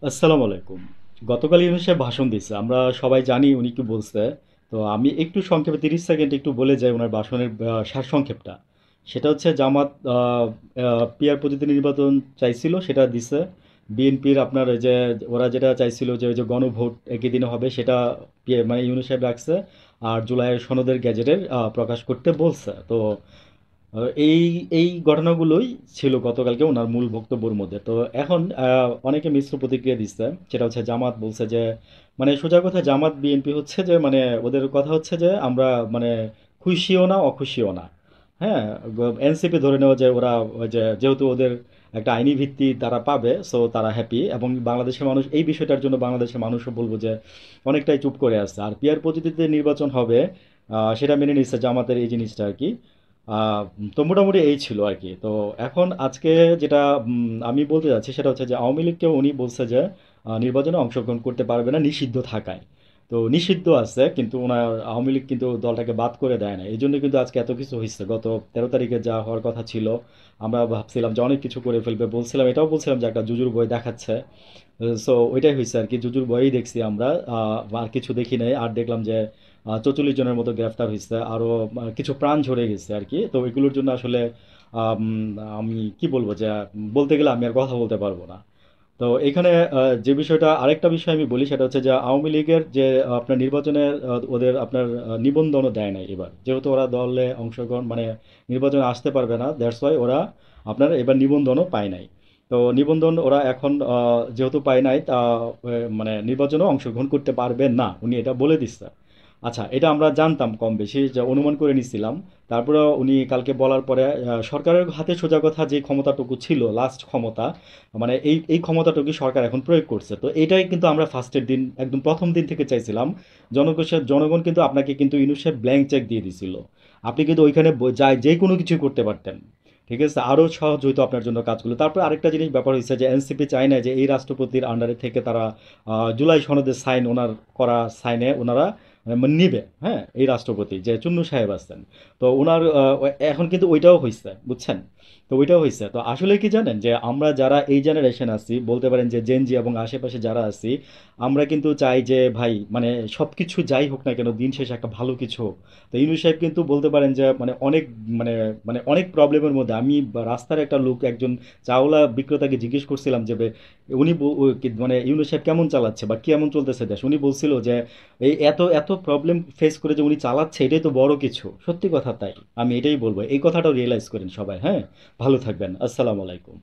আসসালামু আলাইকুম। গতকাল ইউনূস সাহেব ভাষণ দিছে। আমরা সবাই জানি উনি কি বলছে। তো আমি একটু সংক্ষেপে ৩০ সেকেন্ড একটু বলে যাই উনার ভাষণের সারসংক্ষেপটা। সেটা হচ্ছে জামাত পিয়ার পদ্ধতি নির্বাচন চাইছিল, সেটা দিছে। বিএনপির আপনার এই যে ওরা যেটা চাইছিল যে ওই যে গণভোট একই দিনে হবে, সেটা মানে ইউনূস সাহেব রাখছে। আর জুলাইয়ের সনদের গেজেটের প্রকাশ করতে বলছে। তো এই এই ঘটনাগুলোই ছিল গতকালকে ওনার মূল বক্তব্যের মধ্যে। তো এখন অনেকে মিশ্র প্রতিক্রিয়া দিচ্ছে। সেটা হচ্ছে জামাত বলছে যে মানে সোজা কথা, জামাত বিএনপি হচ্ছে যে মানে ওদের কথা হচ্ছে যে আমরা মানে খুশিও না অখুশিও না। হ্যাঁ, এনসিপি ধরে নেওয়া যে ওরা ওই যে যেহেতু ওদের একটা আইনি ভিত্তি তারা পাবে, সো তারা হ্যাপি। এবং বাংলাদেশের মানুষ এই বিষয়টার জন্য বাংলাদেশের মানুষও বলবো যে অনেকটাই চুপ করে আছে। আর পিয়ার পদ্ধতিতে নির্বাচন হবে, সেটা মেনে নিচ্ছে জামাতের এই জিনিসটা আর কি। আহ, তো মোটামুটি এই ছিল আর কি। তো এখন আজকে যেটা আমি বলতে যাচ্ছি সেটা হচ্ছে যে আওয়ামী লীগকেও উনি বলছে যে নির্বাচনে অংশগ্রহণ করতে পারবে না নিষিদ্ধ থাকায়। তো নিষিদ্ধ আছে কিন্তু ওনার আওয়ামী লীগ কিন্তু দলটাকে বাদ করে দেয় না, এই জন্য কিন্তু আজকে এত কিছু হয়েছে। গত 13 তারিখে যা হওয়ার কথা ছিল, আমরা ভাবছিলাম যে অনেক কিছু করে ফেলবে, বলছিলাম, এটাও বলছিলাম যে একটা জুজুর বই দেখাচ্ছে। সো ওইটাই হয়েছে আর কি, জুজুর বই দেখছি আমরা। আর কিছু দেখি নাই। আর দেখলাম যে 44 জনের মতো গ্রেফতার হয়েছে, আরও কিছু প্রাণ ঝরে গেছে আর কি। তো এগুলোর জন্য আসলে আম, আমি কি বলবো যে বলতে গেলে আমি আর কথা বলতে পারবো না। তো এখানে যে বিষয়টা, আরেকটা বিষয় আমি বলি, সেটা হচ্ছে যে আওয়ামী লীগের যে আপনার নির্বাচনে ওদের আপনার নিবন্ধনও দেয় নাই এবার, যেহেতু ওরা দলে অংশগ্রহণ মানে নির্বাচনে আসতে পারবে না, দ্যাটস ওয়াই ওরা আপনার এবার নিবন্ধনও পায় নাই। তো নিবন্ধন ওরা এখন যেহেতু পায় নাই, তা মানে নির্বাচনেও অংশগ্রহণ করতে পারবে না, উনি এটা বলে দিচ্ছে। আচ্ছা, এটা আমরা জানতাম কম বেশি, যে অনুমান করে নিছিলাম। তারপরে উনি কালকে বলার পরে সরকারের হাতে সোজা কথা যে ক্ষমতাটুকু ছিল, লাস্ট ক্ষমতা, মানে এই ক্ষমতাটুকু সরকার এখন প্রয়োগ করছে। তো এটাই কিন্তু আমরা ফার্স্টের দিন একদম প্রথম দিন থেকে চাইছিলাম। জনগণ কিন্তু আপনাকে কিন্তু ইউনূস সাহেব ব্ল্যাঙ্ক চেক দিয়ে দিছিল। আপনি কিন্তু ওইখানে যাই যে কোনো কিছু করতে পারতেন। ঠিক আছে, আরও সহজ হইতো আপনার জন্য কাজগুলো। তারপর আরেকটা জিনিস ব্যাপার হয়েছে যে এনসিপি চায় না যে এই রাষ্ট্রপতির আন্ডারে থেকে তারা জুলাই সনদের সাইন ওনার করা সাইনে ওনারা নিবে। হ্যাঁ, এই রাষ্ট্রপতি যে চুন্নু সাহেব আছেন, তো ওনার এখন কিন্তু ওইটাও হয়েছে, বুঝছেন। তো ওইটাও হয়েছে। তো আসলে কি জানেন, যে আমরা যারা এই জেনারেশন আছি, বলতে পারেন যে জেনজি এবং আশেপাশে যারা আছি, আমরা কিন্তু চাই যে ভাই মানে সব কিছু যাই হোক না কেন, দিন শেষে একটা ভালো কিছু হোক। তো ইউনূস সাহেব কিন্তু বলতে পারেন যে মানে অনেক মানে মানে অনেক প্রবলেমের মধ্যে। আমি রাস্তার একটা লোক, একজন চাওলা বিক্রেতাকে জিজ্ঞেস করছিলাম যে উনি মানে ইউনূস সাহেব কেমন চালাচ্ছে বা কেমন চলতেছে দেশ, উনি বলছিল যে এই এত এত প্রবলেম ফেস করে যে উনি চালাচ্ছে, এটাই তো বড় কিছু। সত্যি কথা তাই। আমি এটাই বলবো, এই কথাটাও রিয়েলাইজ করেন সবাই। হ্যাঁ, ভালো থাকবেন। আসসালামু আলাইকুম।